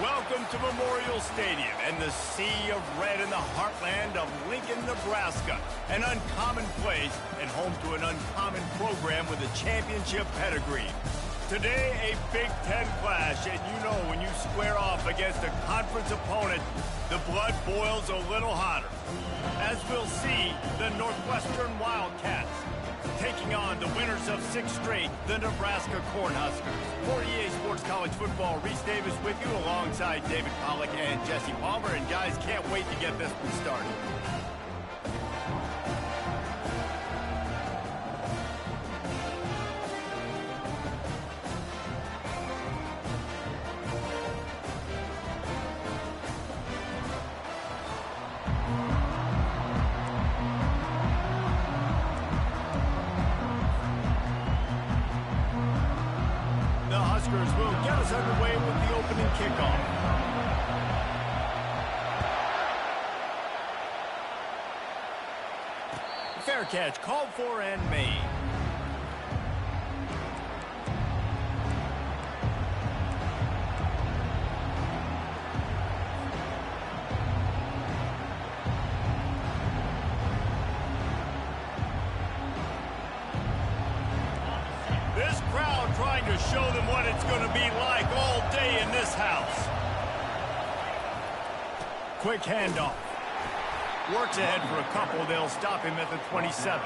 Welcome to Memorial Stadium and the sea of red in the heartland of Lincoln, Nebraska. An uncommon place and home to an uncommon program with a championship pedigree. Today, a Big Ten clash, and you know when you square off against a conference opponent, the blood boils a little hotter. As we'll see, the Northwestern Wildcats taking on the winners of 6 straight, the Nebraska Cornhuskers. For EA Sports College Football, Reese Davis with you alongside David Pollack and Jesse Palmer. And guys, can't wait to get this one started. Will get us underway with the opening kickoff. Fair catch called for and made. This crowd trying to show them what it's going to be like all day in this house. Quick handoff. Works ahead for a couple. They'll stop him at the 27.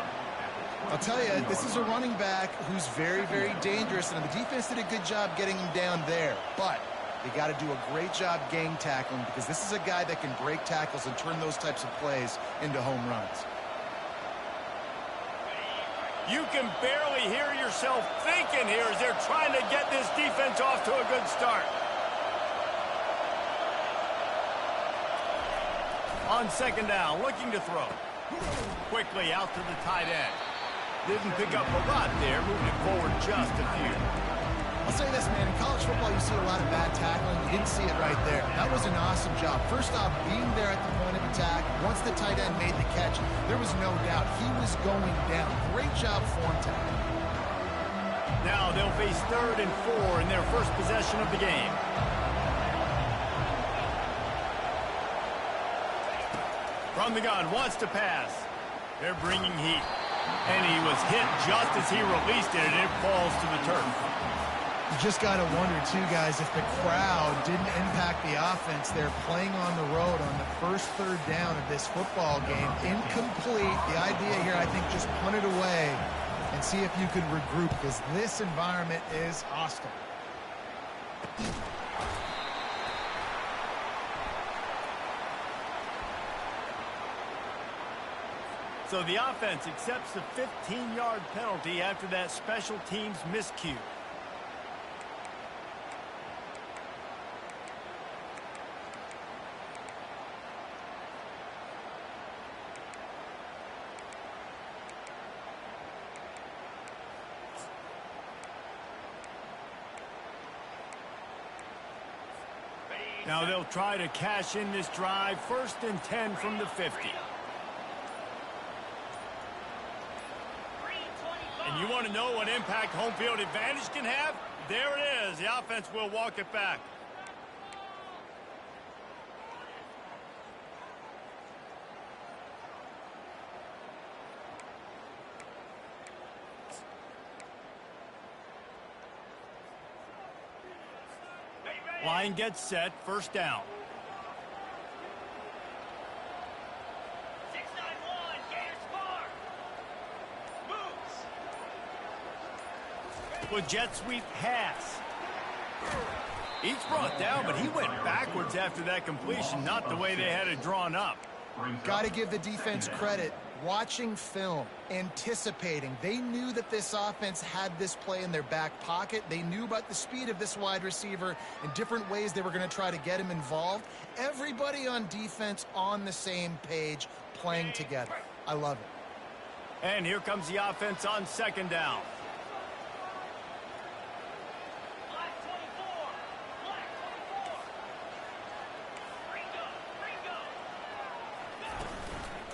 I'll tell you, this is a running back who's very, very dangerous, and the defense did a good job getting him down there. But they got to do a great job gang tackling because this is a guy that can break tackles and turn those types of plays into home runs. You can barely hear yourself thinking here as they're trying to get this defense off to a good start. On second down, looking to throw. Quickly out to the tight end. Didn't pick up a lot there, moving it forward just a few. I'll say this, man, in college football you see a lot of bad tackling. You didn't see it right there. That was an awesome job. First off, being there at the point of attack. Once the tight end made the catch, there was no doubt he was going down. Great job form tackling. Now they'll face 3rd and 4 in their first possession of the game. From the gun, wants to pass. They're bringing heat. And he was hit just as he released it, and it falls to the turf. You just got to wonder, too, guys, if the crowd didn't impact the offense. They're playing on the road on the first 3rd down of this football game. Incomplete. The idea here, I think, just punt it away and see if you could regroup because this environment is hostile. So the offense accepts the 15-yard penalty after that special teams miscue. Now they'll try to cash in this drive. 1st and 10 from the 50. And you want to know what impact home field advantage can have? There it is. The offense will walk it back. Line gets set. 1st down. With jet sweep pass. He's brought down, but he went backwards after that completion, not the way they had it drawn up. Got to give the defense credit. Watching film, anticipating. They knew that this offense had this play in their back pocket. They knew about the speed of this wide receiver and different ways they were going to try to get him involved. Everybody on defense on the same page, playing together. I love it. And here comes the offense on 2nd down.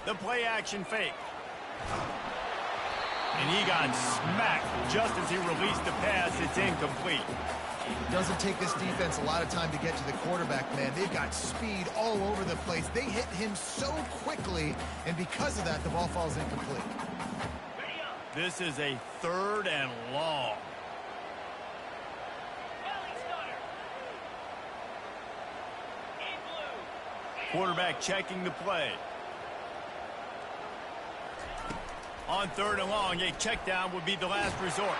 The play action fake. And he got smacked just as he released the pass. It's incomplete. Doesn't take this defense a lot of time to get to the quarterback, man. They've got speed all over the place. They hit him so quickly, and because of that, the ball falls incomplete. This is a 3rd and long. Quarterback checking the play. On 3rd and long, a check down would be the last resort.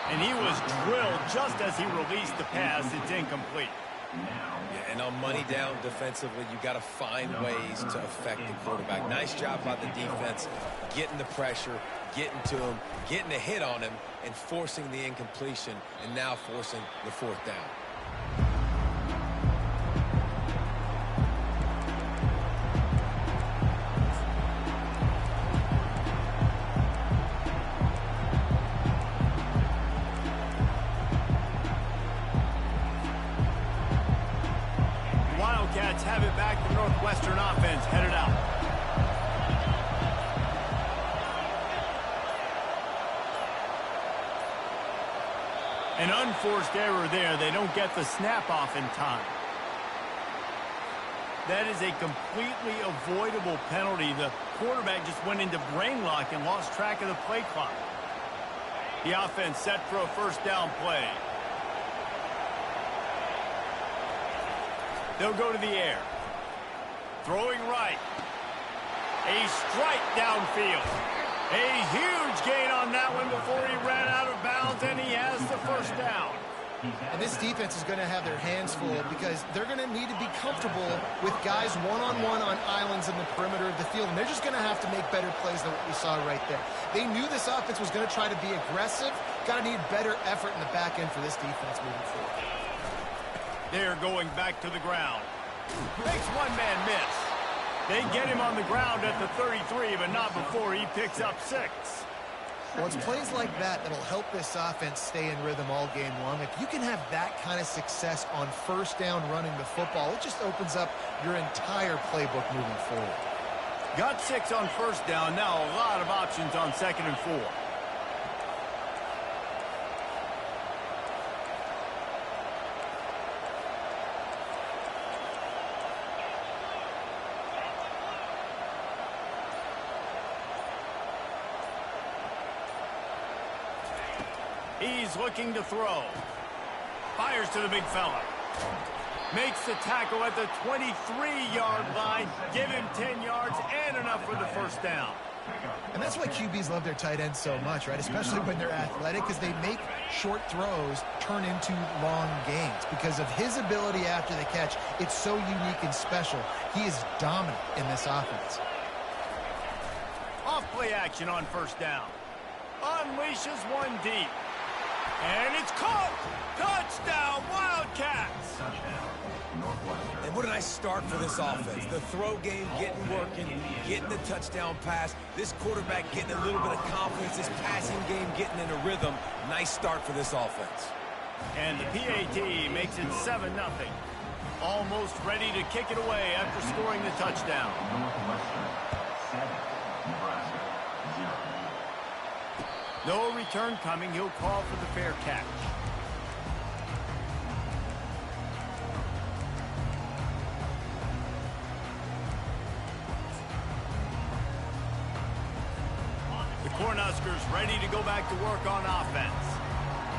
And he was drilled just as he released the pass. It's incomplete. Yeah, and on money down defensively, you got to find ways to affect the quarterback. Nice job by the defense, getting the pressure, getting to him, getting a hit on him, and forcing the incompletion, and now forcing the 4th down. Wildcats have it back. The Northwestern offense headed out. An unforced error there. They don't get the snap off in time. That is a completely avoidable penalty. The quarterback just went into brain lock and lost track of the play clock. The offense set for a 1st down play. They'll go to the air. Throwing right. A strike downfield. A huge gain on that one before he ran out of bounds, and he has the 1st down. And this defense is going to have their hands full because they're going to need to be comfortable with guys one-on-one on islands in the perimeter of the field, and they're just going to have to make better plays than what we saw right there. They knew this offense was going to try to be aggressive. Got to need better effort in the back end for this defense moving forward. They're going back to the ground. Makes one man miss. They get him on the ground at the 33, but not before he picks up 6. Well, it's plays like that that'll help this offense stay in rhythm all game long. If you can have that kind of success on 1st down running the football, it just opens up your entire playbook moving forward. Got 6 on 1st down. Now a lot of options on 2nd and 4. He's looking to throw. Fires to the big fella. Makes the tackle at the 23-yard line. Give him 10 yards and enough for the 1st down. And that's why QBs love their tight ends so much, right? Especially when they're athletic, because they make short throws turn into long gains. Because of his ability after the catch, it's so unique and special. He is dominant in this offense. Off play action on 1st down. Unleashes one deep. And it's caught! Touchdown, Wildcats! And what a nice start for this offense. The throw game getting working, getting the touchdown pass. This quarterback getting a little bit of confidence. This passing game getting in a rhythm. Nice start for this offense. And the PAT makes it 7-0. Almost ready to kick it away after scoring the touchdown. No return coming. He'll call for the fair catch. The Cornhuskers ready to go back to work on offense.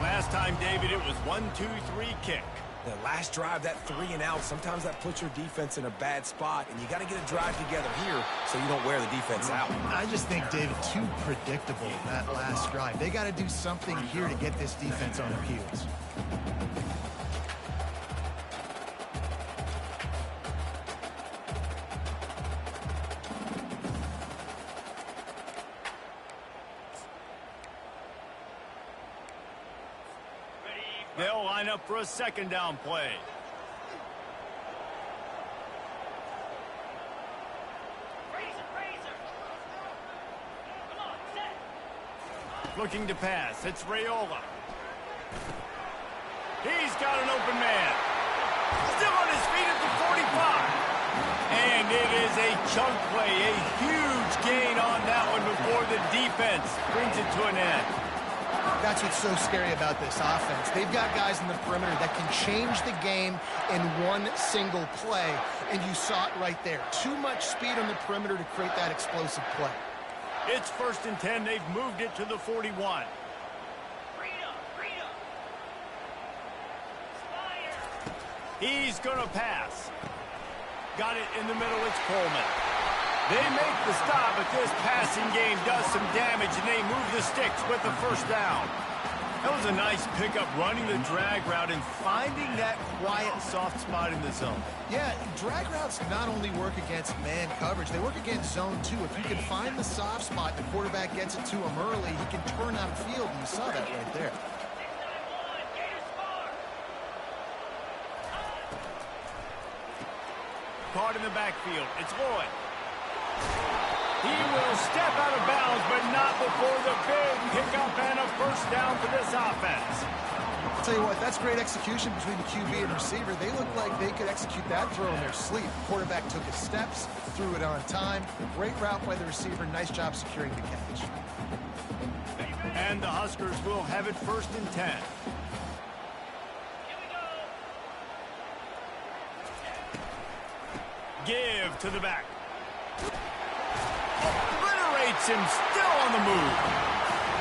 Last time, David, it was 1-2-3 kick. The last drive, that 3 and out, sometimes that puts your defense in a bad spot, and you got to get a drive together here so you don't wear the defense out. I just think, David, too predictable, that last drive. They got to do something here to get this defense on their heels. They'll line up for a 2nd down play. Looking to pass. It's Raiola. He's got an open man. Still on his feet at the 45. And it is a chunk play. A huge gain on that one before the defense brings it to an end. That's what's so scary about this offense. They've got guys in the perimeter that can change the game in one single play, and you saw it right there. Too much speed on the perimeter to create that explosive play. It's 1st and 10. They've moved it to the 41. He's going to pass. Got it in the middle. It's Coleman. They make the stop, but this passing game does some damage, and they move the sticks with the first down. That was a nice pickup, running the drag route and finding that quiet, soft spot in the zone. Yeah, drag routes not only work against man coverage, they work against zone too. If you can find the soft spot, the quarterback gets it to him early, he can turn out field, and you saw that right there. Caught in the backfield. It's Lloyd. He will step out of bounds, but not before the big pickup and a first down for this offense. I'll tell you what, that's great execution between the QB and receiver. They look like they could execute that throw in their sleep. The quarterback took his steps, threw it on time. Great route by the receiver. Nice job securing the catch. And the Huskers will have it 1st and 10. Give to the back. Obliterates him, still on the move.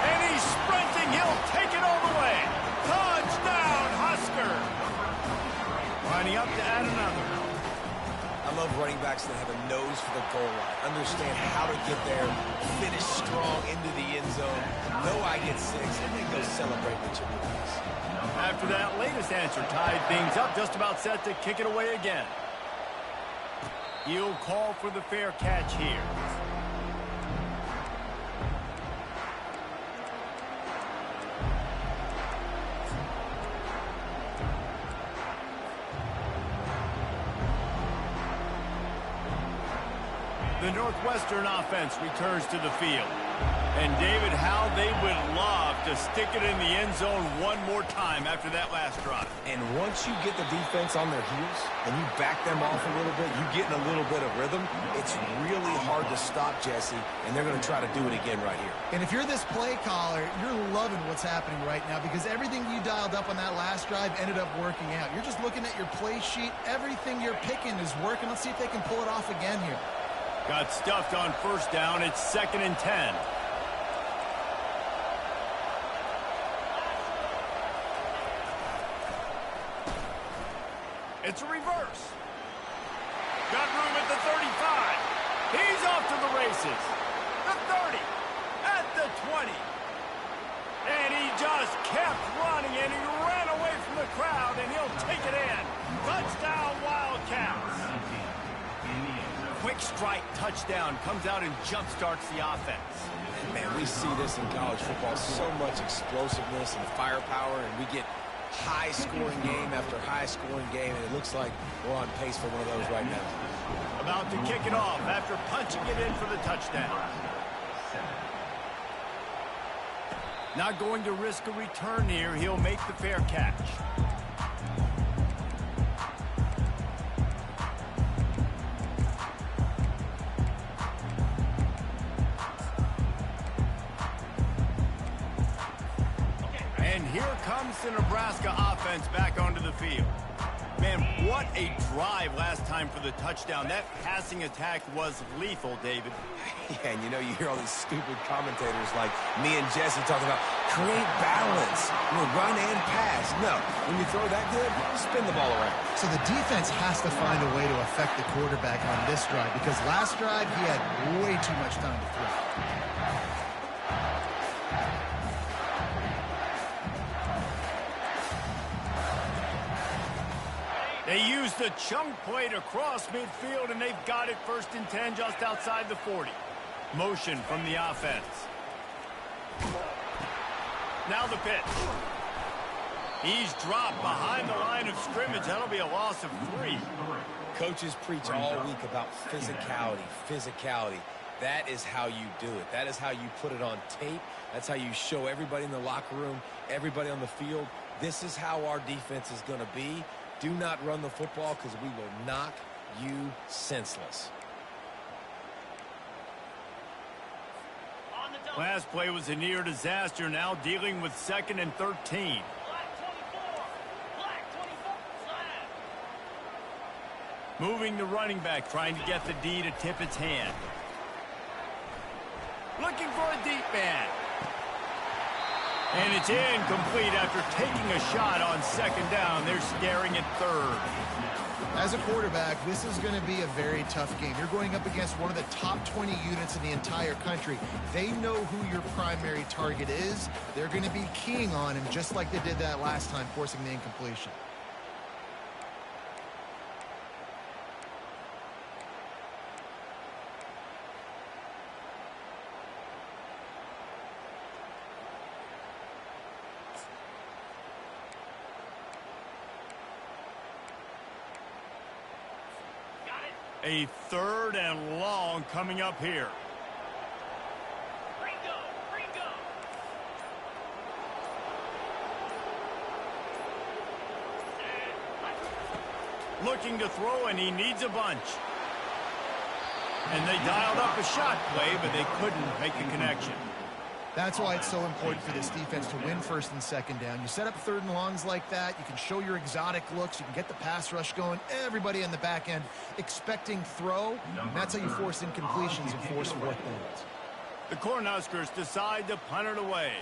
And he's sprinting. He'll take it all the way. Touchdown, Husker. Lining up to add another. I love running backs that have a nose for the goal line. Understand how to get there, finish strong into the end zone, know I get 6, and then go celebrate with your boys. After that latest answer, tied things up, just about set to kick it away again. He'll call for the fair catch here. The Northwestern offense returns to the field. And, David, how they would love to stick it in the end zone one more time after that last drive. And once you get the defense on their heels and you back them off a little bit, you get in a little bit of rhythm, it's really hard to stop Jesse, and they're going to try to do it again right here. And if you're this play caller, you're loving what's happening right now because everything you dialed up on that last drive ended up working out. You're just looking at your play sheet. Everything you're picking is working. Let's see if they can pull it off again here. Got stuffed on first down. It's 2nd and 10. It's a reverse. Got room at the 35. He's off to the races. The 30. At the 20. And he just kept running, and he ran away from the crowd, and he'll take it in. Touchdown, Wildcats. Quick strike touchdown comes out and jump-starts the offense. Man, we see this in college football, so much explosiveness and firepower, and we get high-scoring game after high-scoring game, and it looks like we're on pace for one of those right now. About to kick it off after punching it in for the touchdown. Not going to risk a return here. He'll make the fair catch. And here comes the Nebraska offense back onto the field. Man, what a drive last time for the touchdown. That passing attack was lethal, David. Yeah, and you know, you hear all these stupid commentators like me and Jesse talking about create balance, run and pass. No, when you throw that good, spin the ball around. So the defense has to find a way to affect the quarterback on this drive because last drive he had way too much time to throw. They use the chunk play to cross midfield, and they've got it 1st and 10 just outside the 40. Motion from the offense. Now the pitch. He's dropped behind the line of scrimmage. That'll be a loss of 3. Coaches preach all week about physicality, physicality. That is how you do it. That is how you put it on tape. That's how you show everybody in the locker room, everybody on the field. This is how our defense is going to be. Do not run the football because we will knock you senseless. On the Last play was a near disaster, now dealing with 2nd and 13. Moving the running back, trying to get the D to tip its hand. Looking for a deep man. And it's incomplete after taking a shot on 2nd down. They're staring at 3rd. As a quarterback, this is going to be a very tough game. You're going up against one of the top 20 units in the entire country. They know who your primary target is. They're going to be keying on him just like they did that last time, forcing the incompletion. A 3rd and long coming up here. Looking to throw, and he needs a bunch. And they dialed up a shot play, but they couldn't make the connection. That's why it's so important for this defense to win 1st and 2nd down. You set up 3rd and longs like that. You can show your exotic looks. You can get the pass rush going. Everybody in the back end expecting throw. And that's how you force incompletions and force 4th downs. The Cornhuskers decide to punt it away.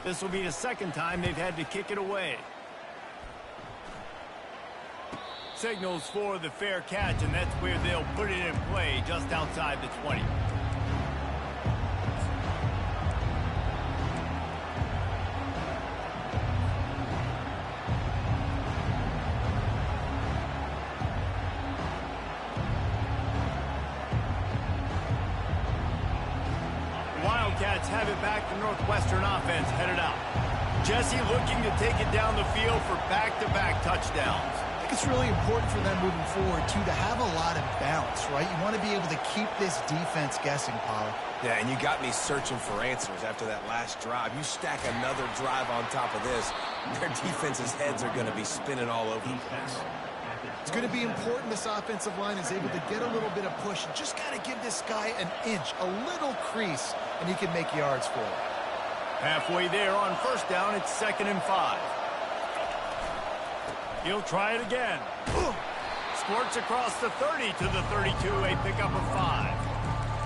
This will be the 2nd time they've had to kick it away. Signals for the fair catch, and that's where they'll put it in play just outside the 20. Wildcats have it back. The Northwestern offense headed out. Jesse looking to take it down the field for back-to-back touchdowns. I think it's really important for them moving forward, too, to have a lot of balance, right? You want to be able to keep this defense guessing, Pollock. Yeah, and you got me searching for answers after that last drive. You stack another drive on top of this, their defense's heads are going to be spinning all over the place. It's going to be important this offensive line is able to get a little bit of push. Just got to give this guy an inch, a little crease, and he can make yards for it. Halfway there on 1st down, it's 2nd and 5. He'll try it again. Squirts across the 30 to the 32, a pickup of 5.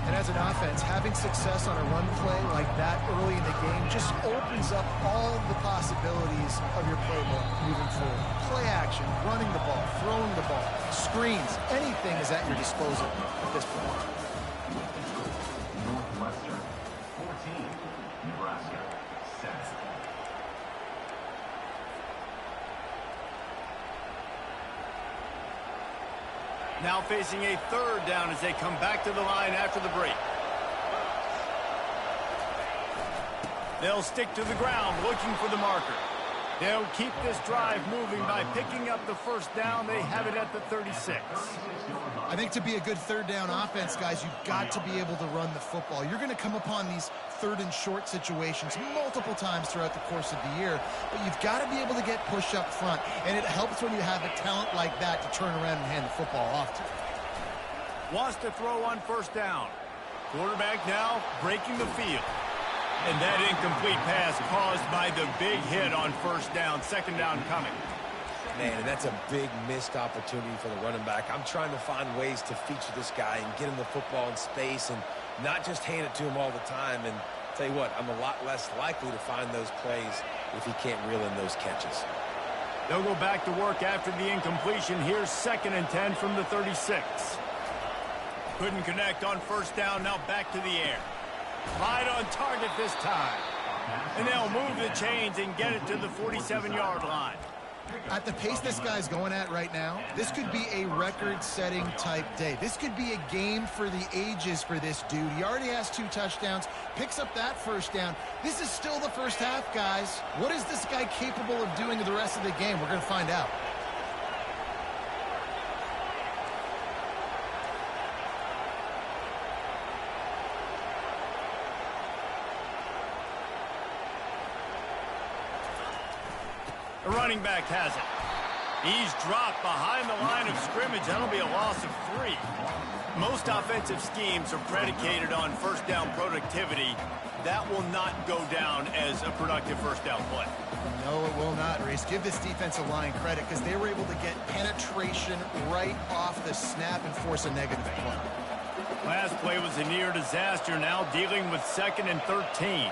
And as an offense, having success on a run play like that early in the game just opens up all the possibilities of your playbook moving forward. Play action, running the ball, throwing the ball, screens, anything is at your disposal at this point. Northwestern, 14, Nebraska, 7. Now facing a 3rd down as they come back to the line after the break. They'll stick to the ground looking for the marker. They'll keep this drive moving by picking up the 1st down. They have it at the 36. I think to be a good 3rd down offense, guys, you've got to be able to run the football. You're going to come upon these 3rd and short situations multiple times throughout the course of the year, but you've got to be able to get push up front, and it helps when you have a talent like that to turn around and hand the football off to. Wants to throw on 1st down. Quarterback now breaking the field. And that incomplete pass caused by the big hit on 1st down. 2nd down coming. Man, and that's a big missed opportunity for the running back. I'm trying to find ways to feature this guy and get him the football in space and not just hand it to him all the time. And tell you what, I'm a lot less likely to find those plays if he can't reel in those catches. They'll go back to work after the incompletion. Here's 2nd and 10 from the 36. Couldn't connect on 1st down. Now back to the air. Right on target this time. And they'll move the chains and get it to the 47-yard line. At the pace this guy's going at right now, this could be a record-setting type day. This could be a game for the ages for this dude. He already has 2 touchdowns, picks up that 1st down. This is still the 1st half, guys. What is this guy capable of doing the rest of the game? We're going to find out. The running back has it. He's dropped behind the line of scrimmage. That'll be a loss of 3. Most offensive schemes are predicated on 1st down productivity. that will not go down as a productive first down play. No, it will not, Reese. Give this defensive line credit because they were able to get penetration right off the snap and force a negative play. Last play was a near disaster, now dealing with 2nd and 13.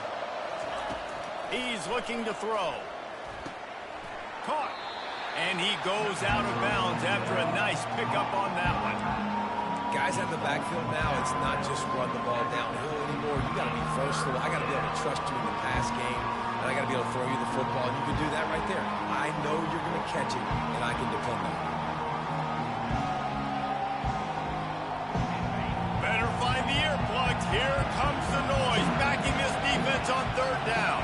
He's looking to throw. Caught. And he goes out of bounds after a nice pickup on that one. Guys at the backfield now, it's not just run the ball downhill anymore. You got to be versatile. I got to be able to trust you in the pass game, and I got to be able to throw you the football, and you can do that right there. I know you're going to catch it, and I can depend on it. Better find the earplugs. Here comes the noise, backing this defense on 3rd down.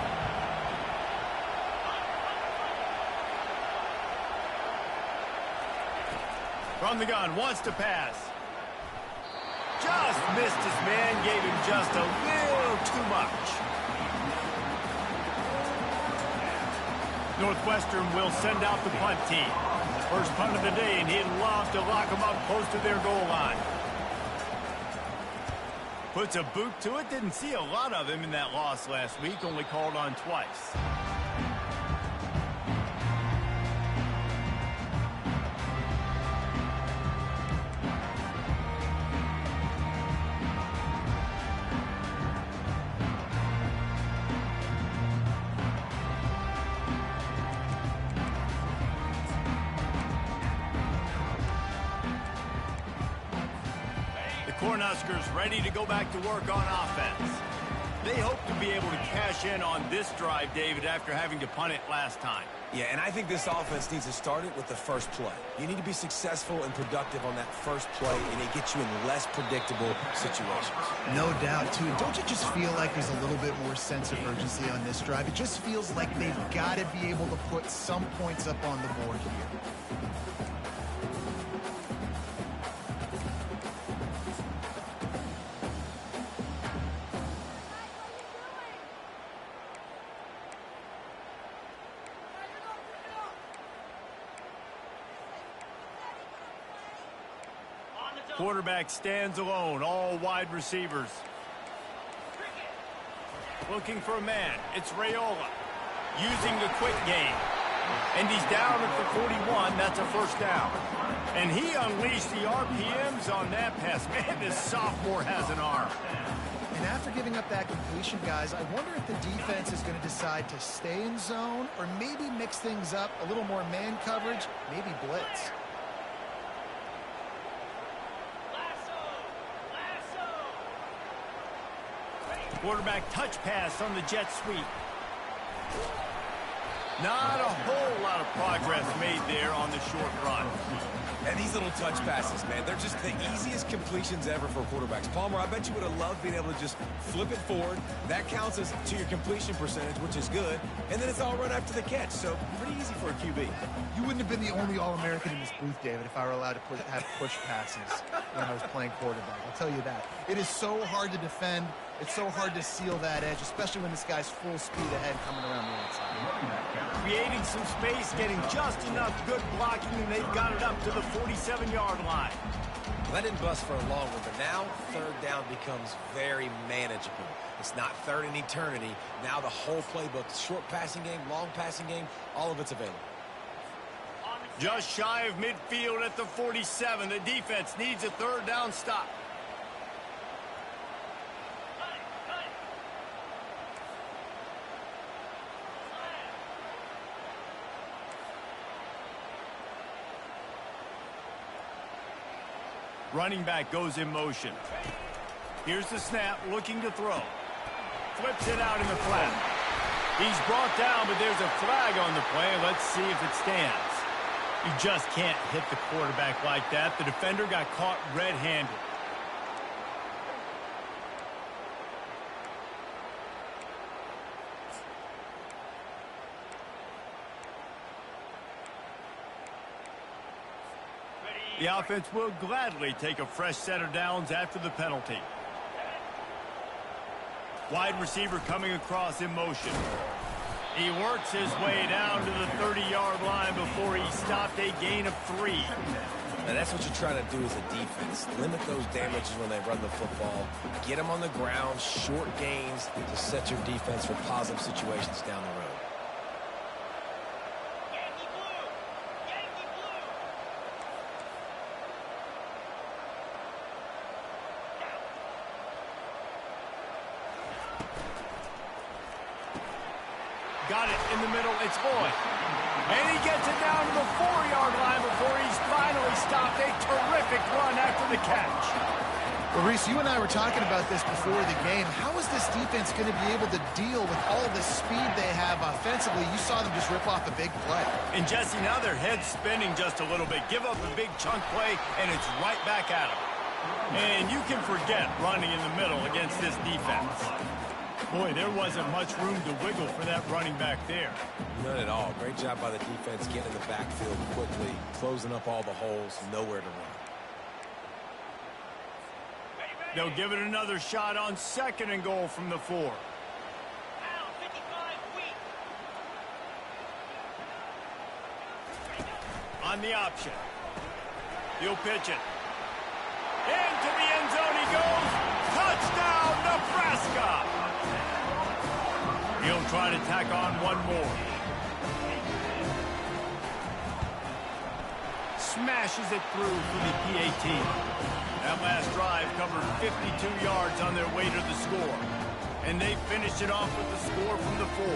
From the gun, wants to pass. Just missed his man, gave him just a little too much. Northwestern will send out the punt team. First punt of the day, and he'd love to lock them up close to their goal line. Puts a boot to it. Didn't see a lot of him in that loss last week, only called on twice. Cornhuskers ready to go back to work on offense. They hope to be able to cash in on this drive, David, after having to punt it last time. Yeah, and I think this offense needs to start it with the first play. You need to be successful and productive on that first play, and it gets you in less predictable situations. No doubt, too. Don't you just feel like there's a little bit more sense of urgency on this drive? It just feels like they've got to be able to put some points up on the board here. Quarterback stands alone, all wide receivers. Looking for a man. It's Raiola. Using the quick game. And he's down at the 41. That's a first down. And he unleashed the RPMs on that pass. Man, this sophomore has an arm. And after giving up that completion, guys, I wonder if the defense is going to decide to stay in zone or maybe mix things up, a little more man coverage, maybe blitz. Quarterback touch pass on the jet sweep. Not a whole lot of progress made there on the short run. And these little touch passes, man, they're just the easiest completions ever for quarterbacks. Palmer, I bet you would have loved being able to just flip it forward. That counts as to your completion percentage, which is good. And then it's all run after the catch, so pretty easy for a QB. You wouldn't have been the only All-American in this booth, David, if I were allowed to have push passes when I was playing quarterback. I'll tell you that. It is so hard to defend. It's so hard to seal that edge, especially when this guy's full speed ahead coming around the outside. Creating some space, getting just enough good blocking, and they've got it up to the 47-yard line. Well, that didn't bust for a long one, but now 3rd down becomes very manageable. It's not third in eternity. Now the whole playbook, short passing game, long passing game, all of it's available. Just shy of midfield at the 47. The defense needs a 3rd down stop. Running back goes in motion. Here's the snap, looking to throw. Flips it out in the flat. He's brought down, but there's a flag on the play. Let's see if it stands. You just can't hit the quarterback like that. The defender got caught red-handed. The offense will gladly take a fresh set of downs after the penalty. Wide receiver coming across in motion. He works his way down to the 30-yard line before he stopped, a gain of 3. And that's what you're trying to do as a defense. Limit those damages when they run the football. Get them on the ground, short gains to set your defense for positive situations down the road. Got it in the middle. It's Lloyd. And he gets it down to the 4-yard line before he's finally stopped. A terrific run after the catch. Well, Reese, you and I were talking about this before the game. How is this defense going to be able to deal with all the speed they have offensively? You saw them just rip off a big play. And, Jesse, now their head's spinning just a little bit. Give up a big chunk play, and it's right back at them. And you can forget running in the middle against this defense. Boy, there wasn't much room to wiggle for that running back there. None at all. Great job by the defense getting in the backfield quickly, closing up all the holes, nowhere to run. They'll give it another shot on 2nd and goal from the 4. On the option. He'll pitch it. Into the end zone he goes. Touchdown, Nebraska! He'll try to tack on one more. Smashes it through for the PAT. That last drive covered 52 yards on their way to the score. And they finished it off with the score from the 4.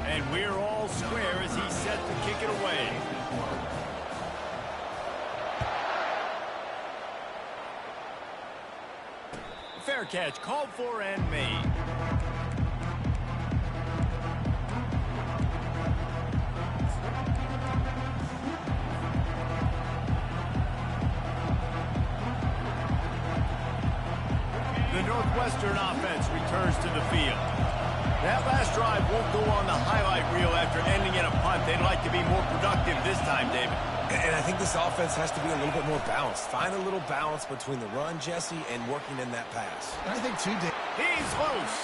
And we're all square as he's set to kick it away. Fair catch called for and made. The Northwestern offense returns to the field. That last drive won't go on the highlight reel after ending in a punt. They'd like to be more productive this time, David. And I think this offense has to be a little bit more balanced. Find a little balance between the run, Jesse, and working in that pass. I think too, Dave. He's loose.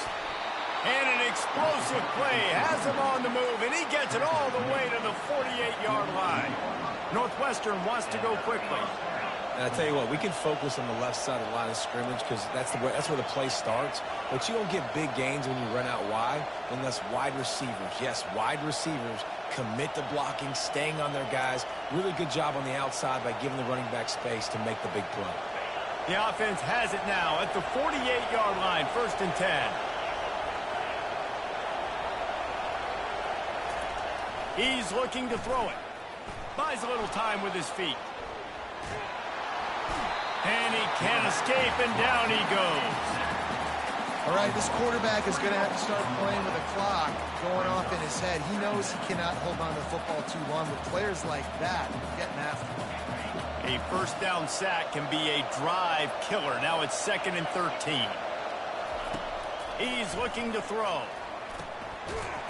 And an explosive play has him on the move, and he gets it all the way to the 48-yard line. Northwestern wants to go quickly. And I tell you what, we can focus on the left side of the line of scrimmage because that's where the play starts. But you don't get big gains when you run out wide unless wide receivers, yes, wide receivers, commit to blocking, staying on their guys. Really good job on the outside by giving the running back space to make the big play. The offense has it now at the 48-yard line, 1st and 10. He's looking to throw it. Buys a little time with his feet. And he can't escape, and down he goes. All right, this quarterback is going to have to start playing with a clock going off in his head. He knows he cannot hold on to the football too long with players like that getting after him. A first down sack can be a drive killer. Now it's 2nd and 13. He's looking to throw.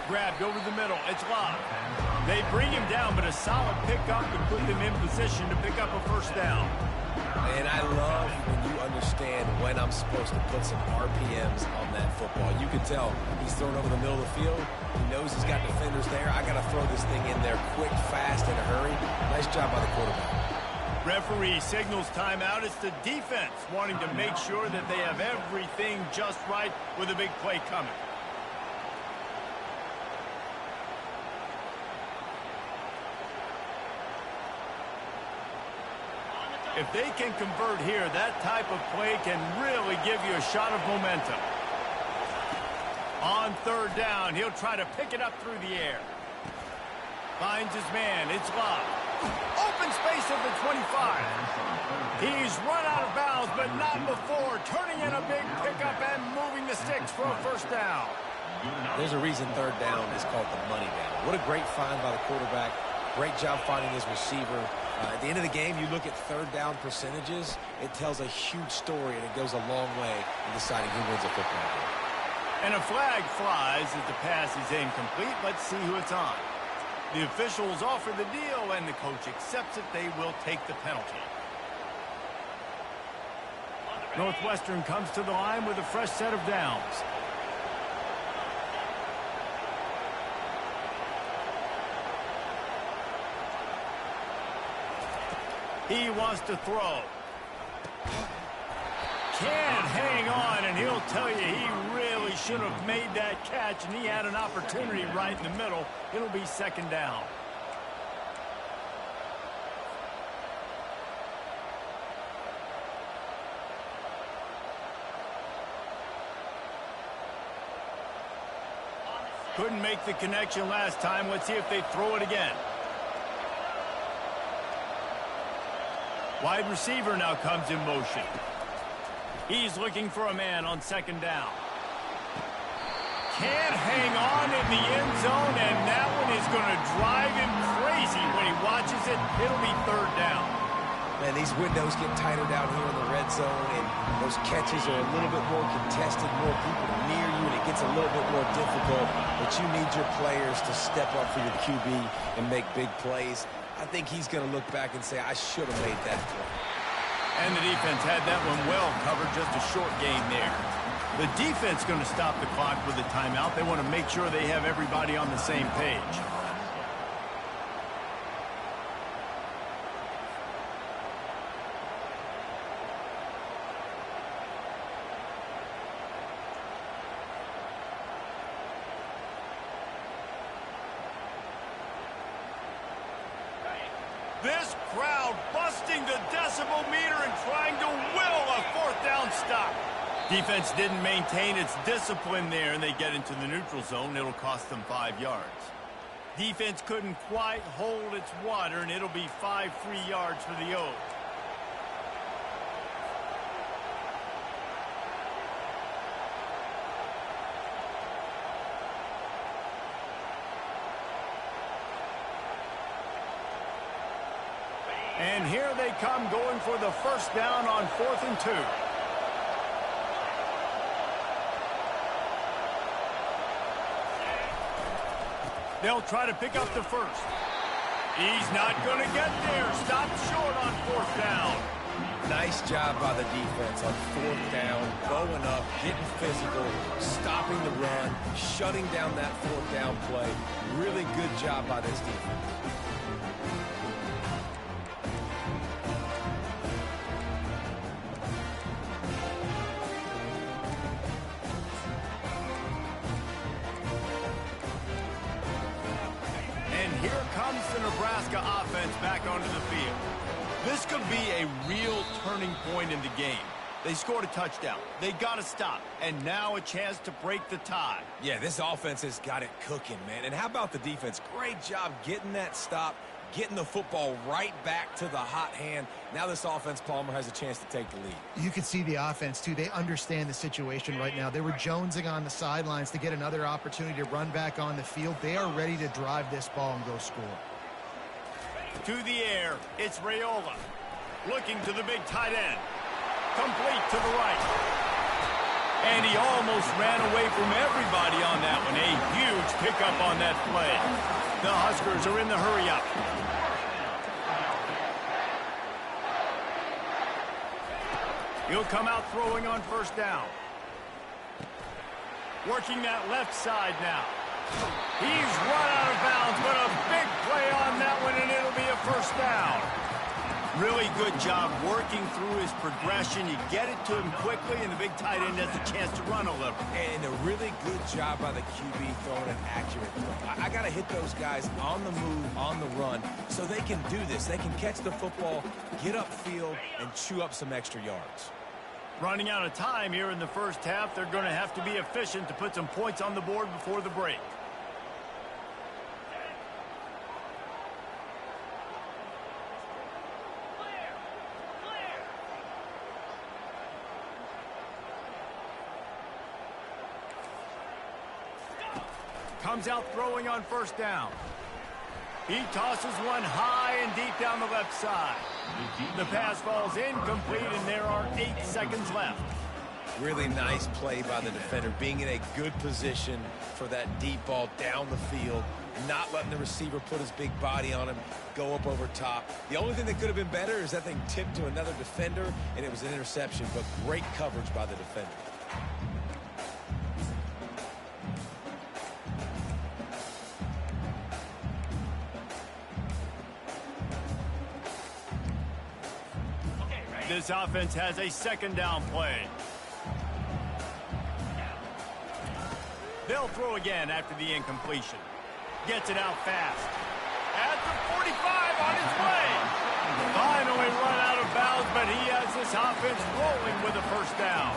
Grabbed over the middle. It's Love. They bring him down, but a solid pickup to put them in position to pick up a first down. And I love when you understand when I'm supposed to put some RPMs on that football. You can tell he's thrown over the middle of the field. He knows he's got defenders there. I got to throw this thing in there quick, fast, in a hurry. Nice job by the quarterback. Referee signals timeout. It's the defense wanting to make sure that they have everything just right with a big play coming. If they can convert here, that type of play can really give you a shot of momentum. On 3rd down, he'll try to pick it up through the air. Finds his man. It's Love. Open space at the 25. He's run out of bounds, but not before. Turning in a big pickup and moving the sticks for a first down. There's a reason 3rd down is called the money down. What a great find by the quarterback. Great job finding his receiver. At the end of the game, you look at 3rd down percentages. It tells a huge story, and it goes a long way in deciding who wins a football game. And a flag flies as the pass is incomplete. Let's see who it's on. The officials offer the deal, and the coach accepts it. They will take the penalty. Northwestern comes to the line with a fresh set of downs. He wants to throw. Can't hang on, and he'll tell you he really should have made that catch, and he had an opportunity right in the middle. It'll be second down. Couldn't make the connection last time. Let's see if they throw it again. Wide receiver now comes in motion. He's looking for a man on second down. Can't hang on in the end zone, and that one is going to drive him crazy when he watches it. It'll be third down. Man, these windows get tighter down here in the red zone, and those catches are a little bit more contested, more people near you, and it gets a little bit more difficult. But you need your players to step up for your QB and make big plays. I think he's going to look back and say, I should have made that play. And the defense had that one well covered, just a short gain there. The defense going to stop the clock with a timeout. They want to make sure they have everybody on the same page. This crowd busting the decibel meter and trying to will a fourth down stop. Defense didn't maintain its discipline there, and they get into the neutral zone. It'll cost them 5 yards. Defense couldn't quite hold its water, and it'll be 5 free yards for the O's. And here they come going for the first down on 4th and 2. They'll try to pick up the first. He's not going to get there. Stopped short on 4th down. Nice job by the defense on 4th down, going up, getting physical, stopping the run, shutting down that 4th down play. Really good job by this defense. Here comes the Nebraska offense back onto the field. This could be a real turning point in the game. They scored a touchdown. They got to stop. And now a chance to break the tie. Yeah, this offense has got it cooking, man. And how about the defense? Great job getting that stop, getting the football right back to the hot hand. Now this offense, Palmer, has a chance to take the lead. You can see the offense, too. They understand the situation right now. They were jonesing on the sidelines to get another opportunity to run back on the field. They are ready to drive this ball and go score. To the air, it's Raiola. Looking to the big tight end. Complete to the right. And he almost ran away from everybody on that one. A huge pickup on that play. The Huskers are in the hurry-up. He'll come out throwing on first down. Working that left side now. He's run out of bounds, but a big play on that one, and it'll be a first down. Really good job working through his progression. You get it to him quickly, and the big tight end has a chance to run a little. And a really good job by the QB throwing an accurate throw. I got to hit those guys on the move, on the run, so they can do this. They can catch the football, get upfield, and chew up some extra yards. Running out of time here in the first half. They're going to have to be efficient to put some points on the board before the break. Comes out throwing on first down. He tosses one high and deep down the left side. The pass falls incomplete, and there are 8 seconds left. Really nice play by the defender, being in a good position for that deep ball down the field, not letting the receiver put his big body on him, go up over top. The only thing that could have been better is that thing tipped to another defender, and it was an interception, but great coverage by the defender. This offense has a second down play. They'll throw again after the incompletion. Gets it out fast. At the 45 on his way. Finally run out of bounds, but he has this offense rolling with a first down.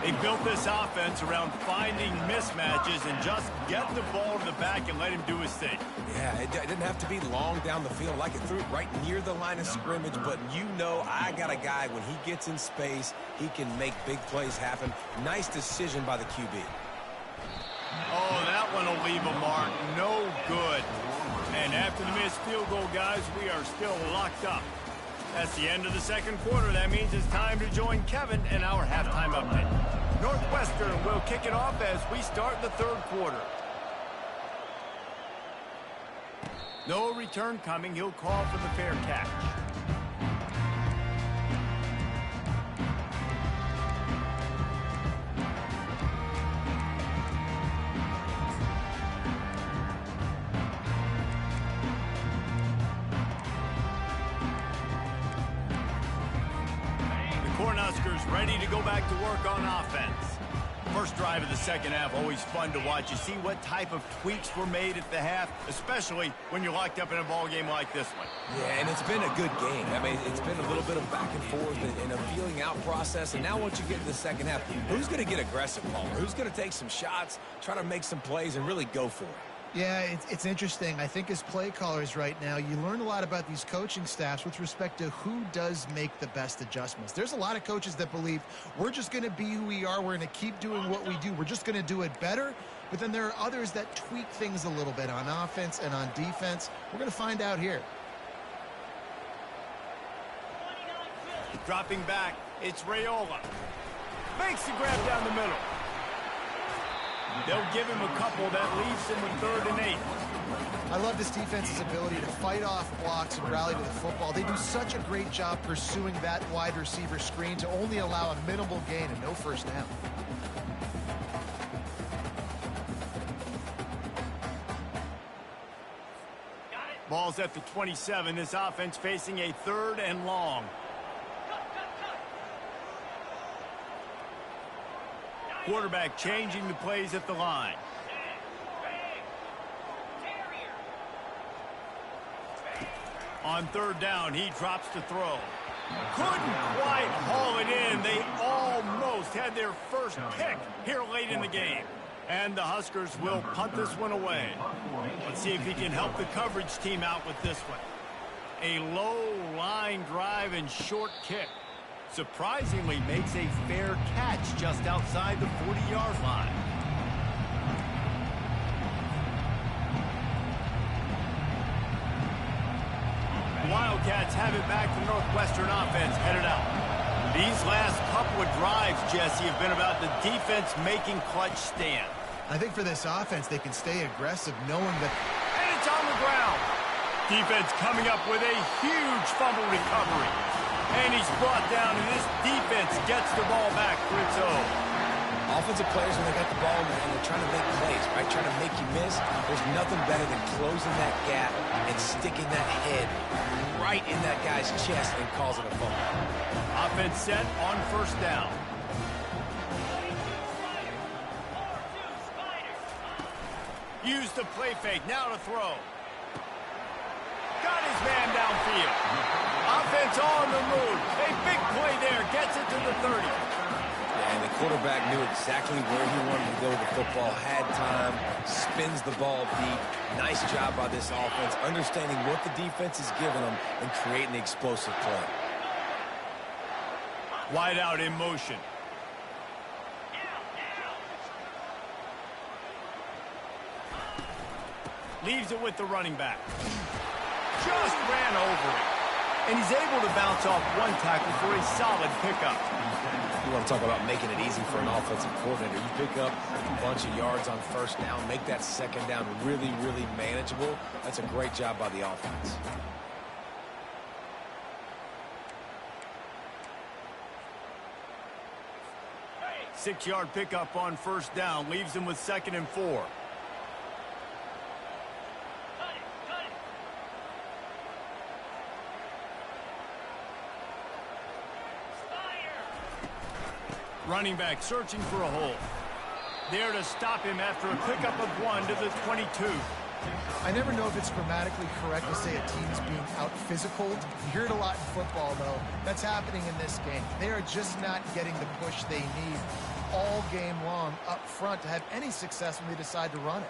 They built this offense around finding mismatches and just get the ball to the back and let him do his thing. Yeah, it didn't have to be long down the field. Like it threw it right near the line of scrimmage, but you know I got a guy, when he gets in space, he can make big plays happen. Nice decision by the QB. Oh, that one will leave a mark. No good. And after the missed field goal, guys, we are still locked up. That's the end of the second quarter. That means it's time to join Kevin in our halftime update. Northwestern will kick it off as we start the third quarter. No return coming. He'll call for the fair catch. Cornhuskers ready to go back to work on offense. First drive of the second half, always fun to watch. You see what type of tweaks were made at the half, especially when you're locked up in a ball game like this one. Yeah, and it's been a good game. I mean, it's been a little bit of back and forth and a feeling out process. And now once you get to the second half, who's going to get aggressive, Palmer? Who's going to take some shots, try to make some plays, and really go for it? Yeah, it's interesting. I think as play callers right now, you learn a lot about these coaching staffs with respect to who does make the best adjustments. There's a lot of coaches that believe we're just going to be who we are. We're going to keep doing what we do. We're just going to do it better. But then there are others that tweak things a little bit on offense and on defense. We're going to find out here. Dropping back, it's Raiola. Makes the grab down the middle. They'll give him a couple. That leaves him with 3rd and 8. I love this defense's ability to fight off blocks and rally to the football. They do such a great job pursuing that wide receiver screen to only allow a minimal gain and no first down. Ball's at the 27. This offense facing a 3rd and long. Quarterback changing the plays at the line. On 3rd down, he drops to throw. Couldn't quite haul it in. They almost had their first pick here late in the game. And the Huskers will punt this one away. Let's see if he can help the coverage team out with this one. A low line drive and short kick. Surprisingly makes a fair catch just outside the 40-yard line. Wildcats have it back to Northwestern offense headed out. These last couple of drives, Jesse, have been about the defense making clutch stand. I think for this offense, they can stay aggressive knowing that... And it's on the ground. Defense coming up with a huge fumble recovery. And he's brought down, and this defense gets the ball back for its own. Offensive players, when they got the ball and they're trying to make plays, right? Trying to make you miss, there's nothing better than closing that gap and sticking that head right in that guy's chest and causing a fumble. Offense set on 1st down. Use the play fake, now to throw. Got his man downfield. Offense on the move. A big play there. Gets it to the 30. Yeah, and the quarterback knew exactly where he wanted to go with the football. Had time. Spins the ball deep. Nice job by this offense. Understanding what the defense is giving them and creating the explosive play. Wide out in motion. Leaves it with the running back. Just ran over it. And he's able to bounce off one tackle for a solid pickup. You want to talk about making it easy for an offensive coordinator. You pick up a bunch of yards on 1st down, make that 2nd down really, really manageable. That's a great job by the offense. Six-yard pickup on 1st down. Leaves him with 2nd and 4. Running back searching for a hole. There to stop him after a pickup of 1 to the 22. I never know if it's grammatically correct to say a team is being out-physicaled. You hear it a lot in football, though. That's happening in this game. They are just not getting the push they need all game long up front to have any success when they decide to run it.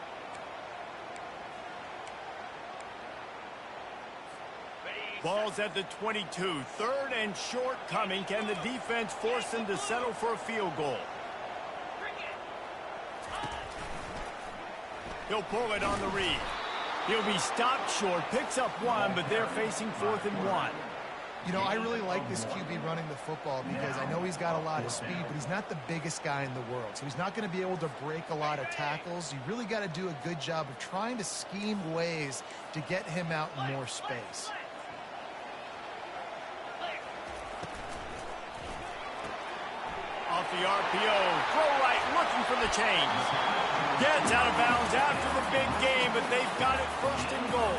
Ball's at the 22. 3rd and short coming. Can the defense force them to settle for a field goal? He'll pull it on the read. He'll be stopped short. Picks up 1, but they're facing 4th and 1. You know, I really like this QB running the football because I know he's got a lot of speed, but he's not the biggest guy in the world. So he's not going to be able to break a lot of tackles. You really got to do a good job of trying to scheme ways to get him out in more space. Off the RPO, throw right, looking for the chains. Gets out of bounds after the big game, but they've got it 1st and goal.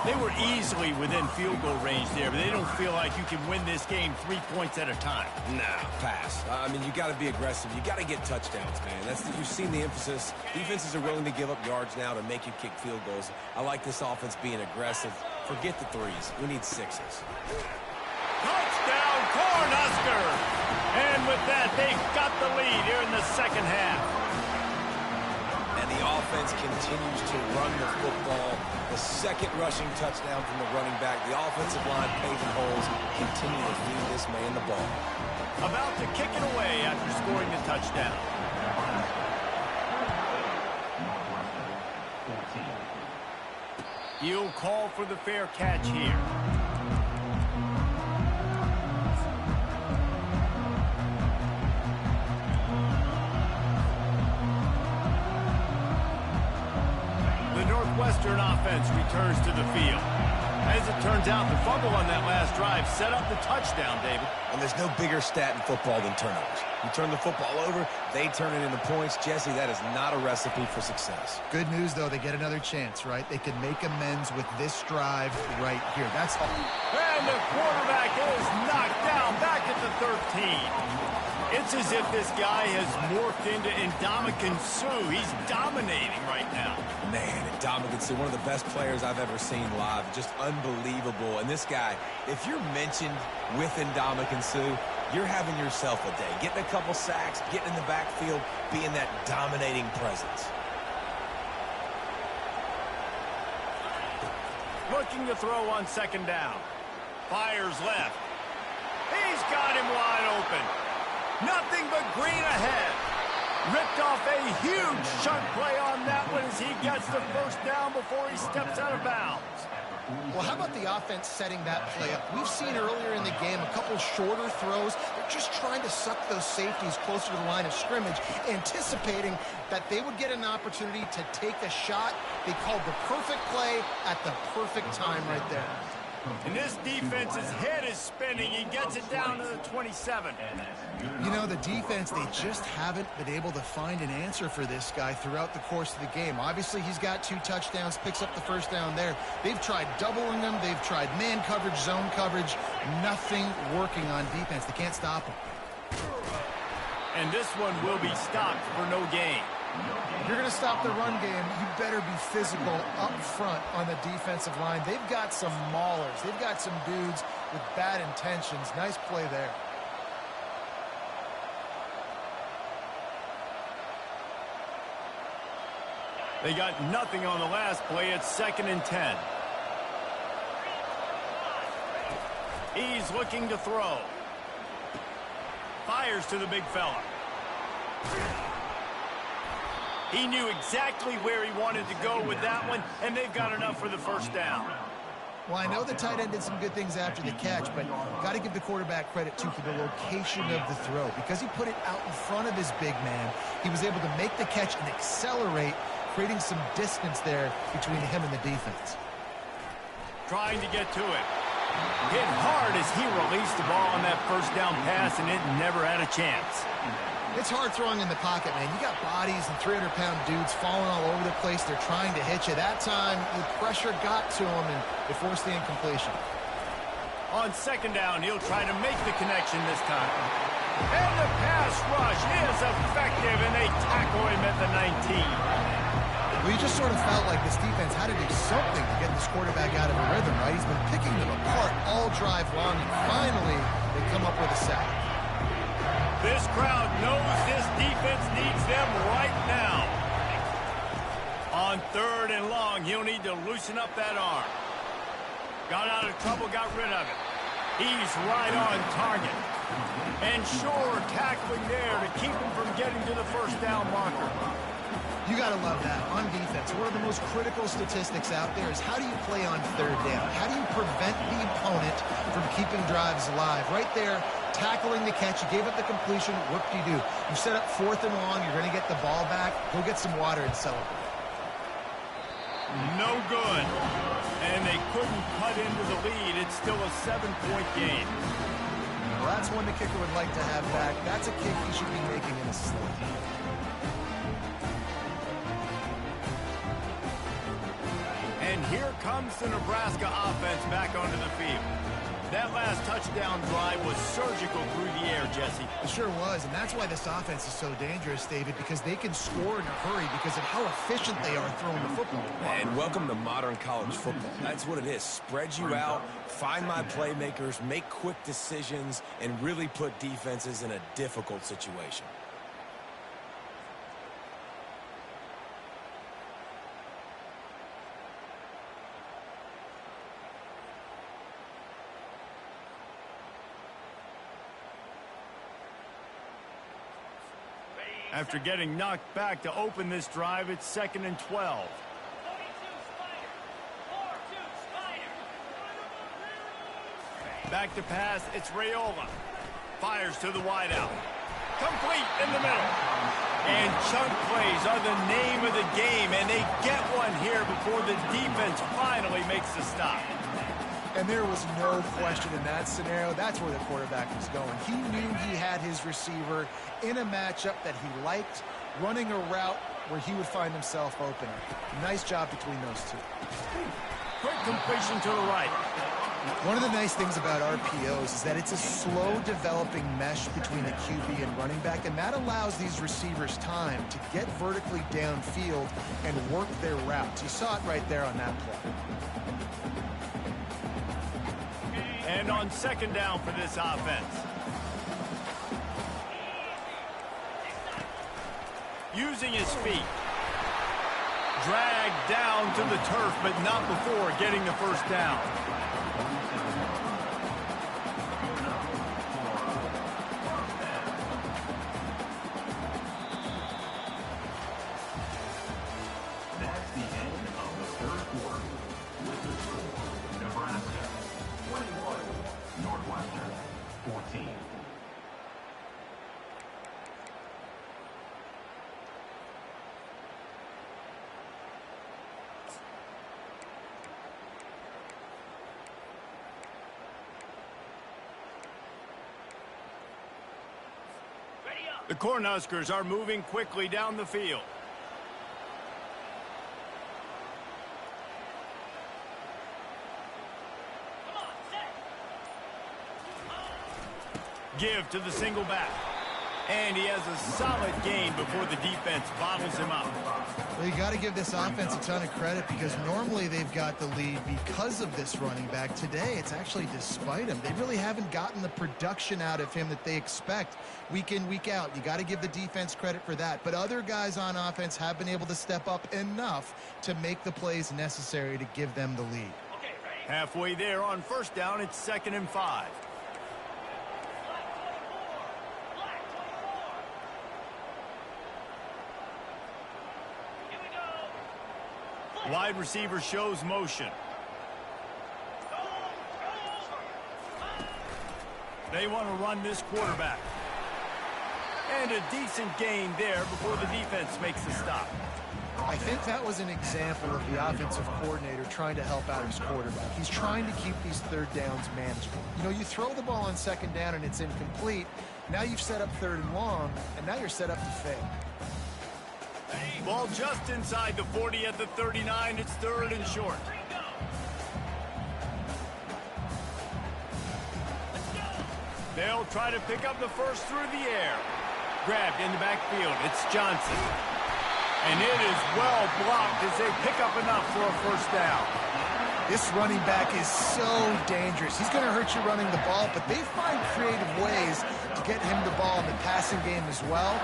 They were easily within field goal range there, but they don't feel like you can win this game 3 points at a time. Nah, pass. I mean, you got to be aggressive. You got to get touchdowns, man. You've seen the emphasis. Defenses are willing to give up yards now to make you kick field goals. I like this offense being aggressive. Forget the 3s. We need 6s. Touchdown, Cornhusker! And with that, they've got the lead here in the 2nd half. And the offense continues to run the football. The 2nd rushing touchdown from the running back. The offensive line paving holes. Continue to feed this man the ball. About to kick it away after scoring the touchdown. He'll call for the fair catch here. Western offense returns to the field. As it turns out, the fumble on that last drive set up the touchdown, David. And there's no bigger stat in football than turnovers. You turn the football over, they turn it into points. Jesse, that is not a recipe for success. Good news, though, they get another chance, right? They can make amends with this drive right here. That's all. And the quarterback is knocked down back at the 13. It's as if this guy has morphed into Ndamukong Suh. He's dominating right now. Man, Ndamukong Suh, one of the best players I've ever seen live. Just unbelievable. And this guy, if you're mentioned with Ndamukong Suh, you're having yourself a day. Getting a couple sacks, getting in the backfield, being that dominating presence. Looking to throw on 2nd down. Fires left. He's got him wide open. Nothing but green ahead. Ripped off a huge chunk play on that one as he gets the 1st down before he steps out of bounds. Well, how about the offense setting that play up? We've seen earlier in the game a couple shorter throws. They're just trying to suck those safeties closer to the line of scrimmage, anticipating that they would get an opportunity to take a shot. They called the perfect play at the perfect time right there. And this defense's head is spinning. He gets it down to the 27. You know, the defense, they just haven't been able to find an answer for this guy throughout the course of the game. Obviously, he's got 2 touchdowns, picks up the 1st down there. They've tried doubling him. They've tried man coverage, zone coverage. Nothing working on defense. They can't stop him. And this one will be stopped for no gain. If you're going to stop the run game, you better be physical up front on the defensive line. They've got some maulers. They've got some dudes with bad intentions. Nice play there. They got nothing on the last play. It's 2nd and 10. He's looking to throw. Fires to the big fella. He knew exactly where he wanted to go with that one, and they've got enough for the 1st down. Well, I know the tight end did some good things after the catch, but got to give the quarterback credit, too, for the location of the throw. Because he put it out in front of his big man, he was able to make the catch and accelerate, creating some distance there between him and the defense. Trying to get to it. Hit hard as he released the ball on that 1st down pass, and it never had a chance. It's hard throwing in the pocket, man. You got bodies and 300-pound dudes falling all over the place. They're trying to hit you. That time, the pressure got to him, and it forced the incompletion. On 2nd down, he'll try to make the connection this time. And the pass rush is effective, and they tackle him at the 19. Well, you just sort of felt like this defense had to do something to get this quarterback out of a rhythm, right? He's been picking them apart all drive long, and finally they come up with a sack. This crowd knows this defense needs them right now. On 3rd and long, he'll need to loosen up that arm. Got out of trouble, got rid of it. He's right on target. And sure, tackling there to keep him from getting to the first down marker. You got to love that. On defense, one of the most critical statistics out there is how do you play on 3rd down? How do you prevent the opponent from keeping drives alive? Right there, tackling the catch. You gave up the completion. Whoop-de-doo. You set up 4th and long. You're going to get the ball back. Go get some water and celebrate. No good. And they couldn't cut into the lead. It's still a 7-point game. Well, that's one the kicker would like to have back. That's a kick he should be making in a sling. And here comes the Nebraska offense back onto the field. That last touchdown drive was surgical through the air, Jesse. It sure was, and that's why this offense is so dangerous, David, because they can score in a hurry because of how efficient they are throwing the football. And welcome to modern college football. That's what it is. Spread you out, find my playmakers, make quick decisions, and really put defenses in a difficult situation. After getting knocked back to open this drive, it's 2nd and 12. Back to pass, it's Raiola. Fires to the wideout. Complete in the middle. And chunk plays are the name of the game, and they get one here before the defense finally makes the stop. And there was no question in that scenario. That's where the quarterback was going. He knew he had his receiver in a matchup that he liked, running a route where he would find himself open. Nice job between those two. Quick completion to the right. One of the nice things about RPOs is that it's a slow developing mesh between a QB and running back, and that allows these receivers time to get vertically downfield and work their routes. You saw it right there on that play. And on 2nd down for this offense. Using his feet. Dragged down to the turf, but not before getting the first down. That's the end of the 3rd quarter. With the score, Nebraska 21, Northwestern 14. The Cornhuskers are moving quickly down the field. Give to the single back. And he has a solid gain before the defense bottles him up. Well, you got to give this offense a ton of credit because normally they've got the lead because of this running back. Today, it's actually despite him. They really haven't gotten the production out of him that they expect week in, week out. You got to give the defense credit for that. But other guys on offense have been able to step up enough to make the plays necessary to give them the lead. Halfway there on 1st down, it's 2nd and 5. Wide receiver shows motion. They want to run this quarterback. And a decent gain there before the defense makes the stop. I think that was an example of the offensive coordinator trying to help out his quarterback. He's trying to keep these 3rd downs manageable. You know, you throw the ball on 2nd down and it's incomplete. Now you've set up 3rd and long, and now you're set up to fail. Ball just inside the 40 at the 39. It's 3rd and short. They'll try to pick up the first through the air. Grabbed in the backfield. It's Johnson. And it is well blocked as they pick up enough for a first down. This running back is so dangerous. He's going to hurt you running the ball, but they find creative ways to get him the ball in the passing game as well.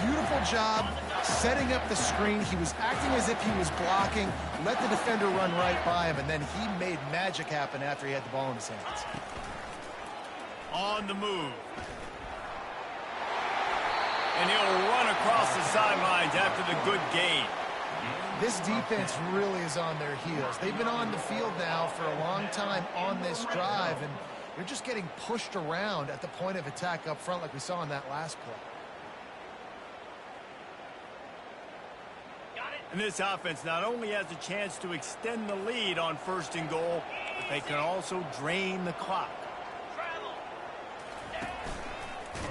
Beautiful job setting up the screen. He was acting as if he was blocking, let the defender run right by him, and then he made magic happen after he had the ball in his hands. On the move. And he'll run across the sidelines after the good gain. This defense really is on their heels. They've been on the field now for a long time on this drive, and they're just getting pushed around at the point of attack up front like we saw in that last play. And this offense not only has a chance to extend the lead on 1st and goal, but they can also drain the clock.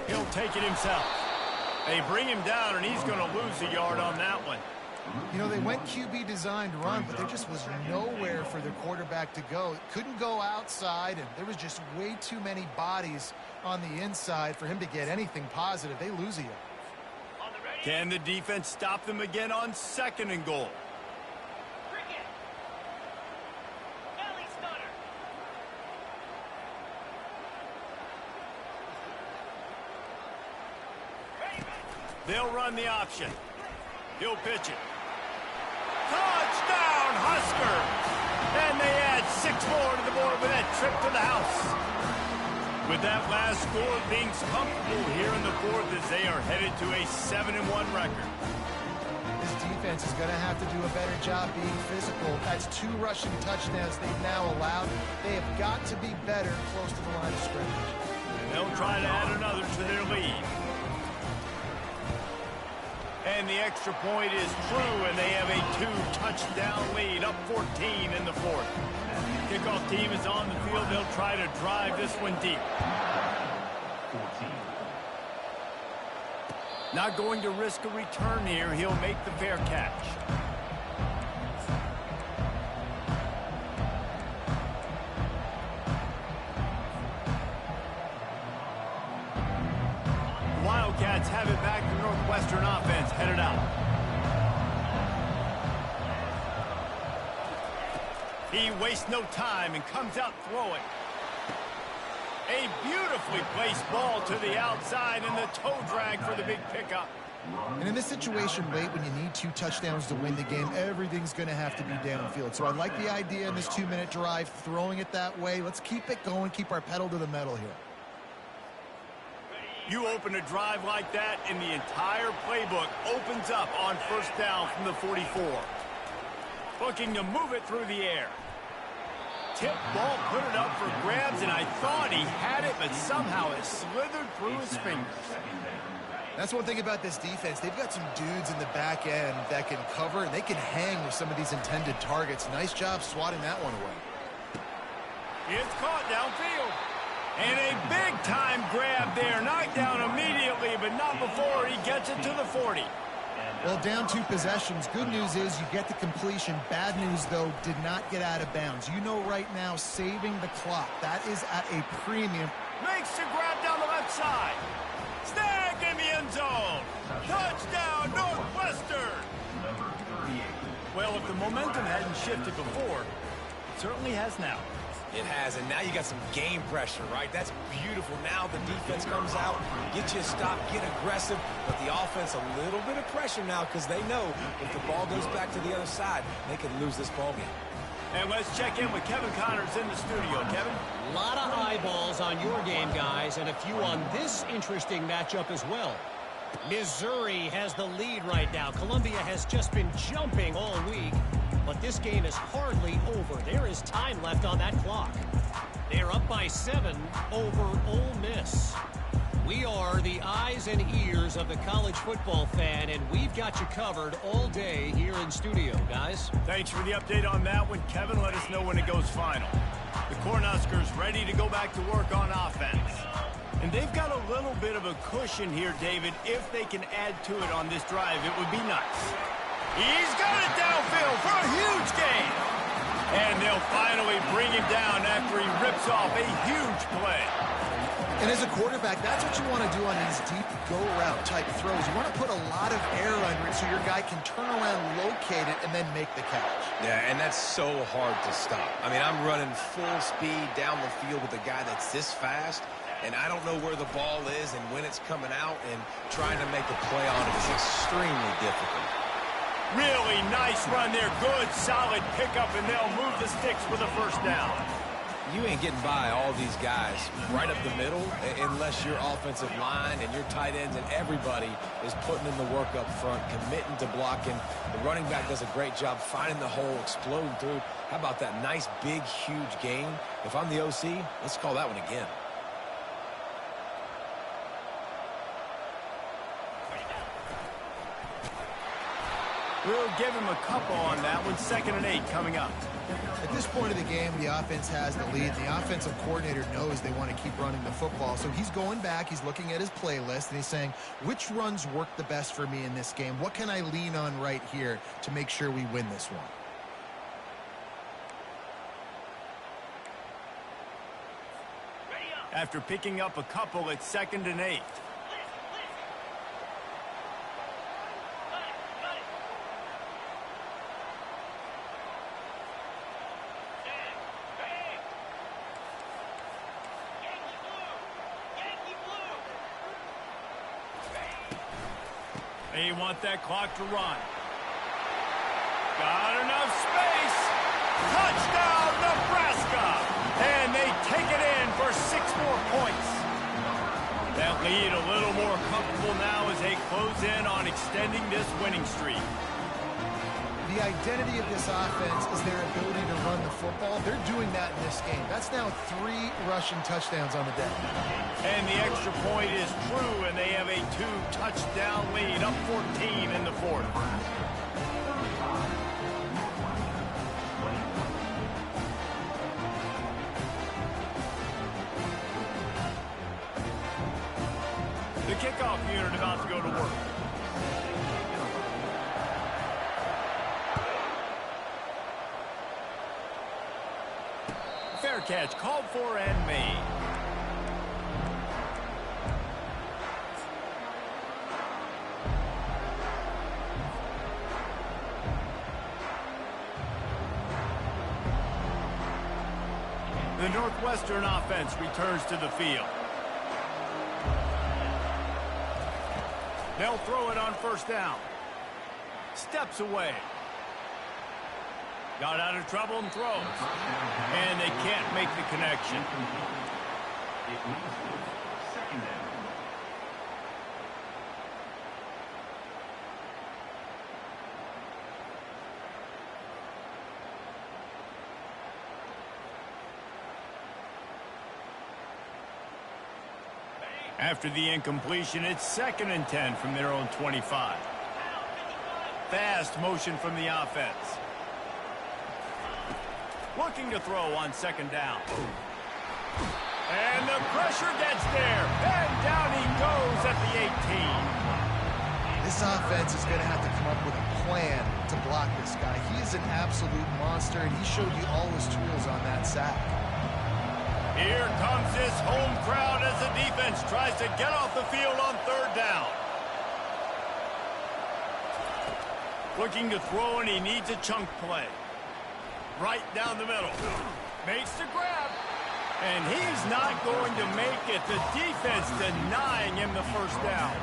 He'll take it himself. They bring him down, and he's going to lose a yard on that one. You know, they went QB designed run, but there just was nowhere for their quarterback to go. It couldn't go outside, and there was just way too many bodies on the inside for him to get anything positive. They lose a yard. Can the defense stop them again on 2nd and goal? They'll run the option. He'll pitch it. Touchdown, Huskers! And they add 6 more to the board with that trip to the house. With that last score being comfortable here in the 4th as they are headed to a 7-1 record. This defense is going to have to do a better job being physical. That's 2 rushing touchdowns they've now allowed. They have got to be better close to the line of scrimmage. They'll try to add another to their lead. And the extra point is true, and they have a 2-touchdown lead, up 14 in the 4th. Kickoff team is on the field. They'll try to drive this one deep. 14. Not going to risk a return here. He'll make the fair catch. Wildcats have it back. The Northwestern offense headed out. He wastes no time and comes out throwing. A beautifully placed ball to the outside and the toe drag for the big pickup. And in this situation late when you need 2 touchdowns to win the game, everything's going to have to be downfield. So I like the idea in this 2-minute drive, throwing it that way. Let's keep it going, keep our pedal to the metal here. You open a drive like that, and the entire playbook opens up on 1st down from the 44. Looking to move it through the air. Tip ball, put it up for grabs, and I thought he had it, but somehow it slithered through his fingers. That's one thing about this defense. They've got some dudes in the back end that can cover, and they can hang with some of these intended targets. Nice job swatting that one away. It's caught downfield. And a big-time grab there. Knocked down immediately, but not before he gets it to the 40. Well, down 2 possessions. Good news is you get the completion. Bad news, though, did not get out of bounds. You know right now, saving the clock. That is at a premium. Makes the grab down the left side. Snag in the end zone. Touchdown, Northwestern. Well, if the momentum hadn't shifted before, it certainly has now. It has, and now you got some game pressure, right? That's beautiful. Now the defense comes out, get you a stop, get aggressive, but the offense a little bit of pressure now because they know if the ball goes back to the other side, they could lose this ball game. And let's check in with Kevin Connors in the studio. Kevin? A lot of eyeballs on your game, guys, and a few on this interesting matchup as well. Missouri has the lead right now. Columbia has just been jumping all week. But this game is hardly over. There is time left on that clock. They're up by 7 over Ole Miss. We are the eyes and ears of the college football fan, and we've got you covered all day here in studio, guys. Thanks for the update on that one, Kevin. Let us know when it goes final. The Cornhuskers ready to go back to work on offense. And they've got a little bit of a cushion here, David. If they can add to it on this drive, it would be nice. He's got it downfield for a huge gain. And they'll They'll finally bring him down after he rips off a huge play. And as a quarterback, that's what you want to do on these deep go-route type throws. You want to put a lot of air under it so your guy can turn around, locate it, and then make the catch. Yeah, and that's so hard to stop. I mean, I'm running full speed down the field with a guy that's this fast, and I don't know where the ball is and when it's coming out, and trying to make a play on it is extremely difficult. Really nice run there. Good, solid pickup, and they'll move the sticks for the first down. You ain't getting by all these guys right up the middle unless your offensive line and your tight ends and everybody is putting in the work up front, committing to blocking. The running back does a great job finding the hole, exploding through. How about that nice, big, huge gain? If I'm the OC, let's call that one again. We'll give him a couple on that one. 2nd and 8 coming up. At this point of the game, the offense has the lead. The offensive coordinator knows they want to keep running the football. So he's going back, he's looking at his playlist, and he's saying, which runs work the best for me in this game? What can I lean on right here to make sure we win this one? After picking up a couple, it's 2nd and 8. They want that clock to run. Got enough space. Touchdown, Nebraska! And they take it in for 6 more points. That lead a little more comfortable now as they close in on extending this winning streak. The identity of this offense is their ability to run the football. They're doing that in this game. That's now 3 rushing touchdowns on the day. And the extra point is true, and they have a 2-touchdown lead, up 14 in the 4th. The kickoff unit about to go to work. Fair catch called for and made. The Northwestern offense returns to the field. They'll throw it on 1st down. Steps away. Got out of trouble and throws. And they can't make the connection. It leaves with 2nd down. After the incompletion, it's 2nd and 10 from their own 25. Fast motion from the offense. Looking to throw on 2nd down. And the pressure gets there. And down he goes at the 18. This offense is going to have to come up with a plan to block this guy. He is an absolute monster, and he showed you all his tools on that sack. Here comes this home crowd as the defense tries to get off the field on 3rd down. Looking to throw, and he needs a chunk play. Right down the middle. Makes the grab. And he's not going to make it. The defense denying him the 1st down.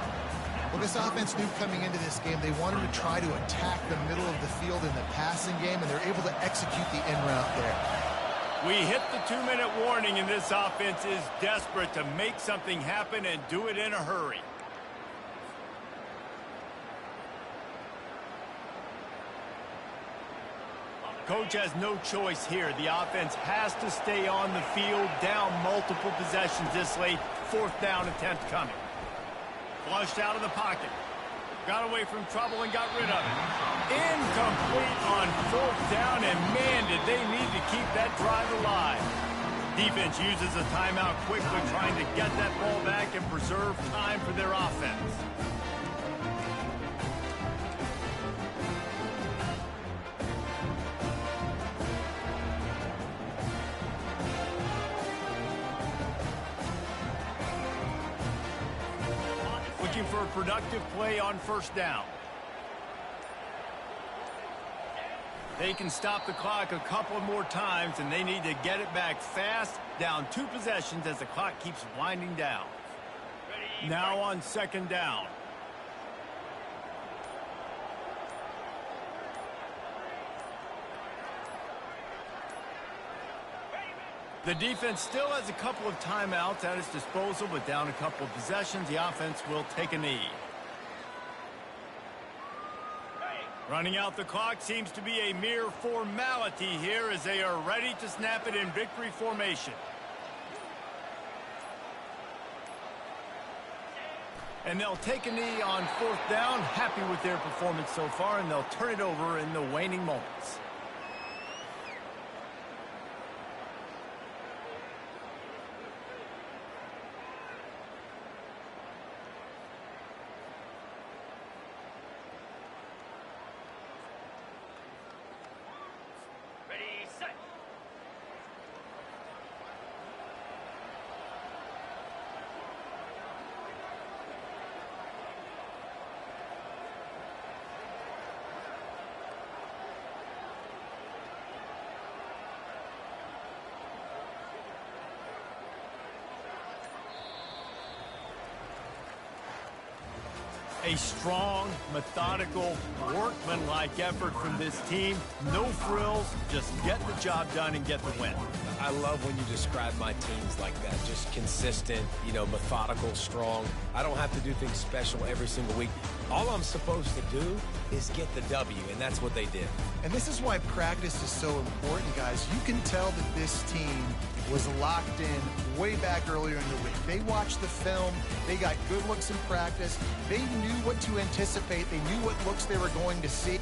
Well, this offense knew coming into this game they wanted to try to attack the middle of the field in the passing game, and they're able to execute the in route there. We hit the 2-minute warning, and this offense is desperate to make something happen and do it in a hurry. Coach has no choice here. The offense has to stay on the field, down multiple possessions this late. 4th down attempt coming. Flushed out of the pocket. Got away from trouble and got rid of it. Incomplete on 4th down, and man, did they need to keep that drive alive. Defense uses a timeout quickly, trying to get that ball back and preserve time for their offense. for a productive play on first down. They can stop the clock a couple more times, and they need to get it back fast, down 2 possessions as the clock keeps winding down. Now on second down. The defense still has a couple of timeouts at its disposal, but down a couple of possessions, the offense will take a knee. Running out the clock seems to be a mere formality here as they are ready to snap it in victory formation. And they'll take a knee on fourth down, happy with their performance so far, and they'll turn it over in the waning moments. A strong, methodical, workmanlike effort from this team. No frills, just get the job done and get the win. I love when you describe my teams like that. Just consistent, methodical, strong. I don't have to do things special every single week. All I'm supposed to do is get the W, and that's what they did. And this is why practice is so important, guys. You can tell that this team was locked in way back earlier in the week. They watched the film. They got good looks in practice. They knew what to anticipate. They knew what looks they were going to see.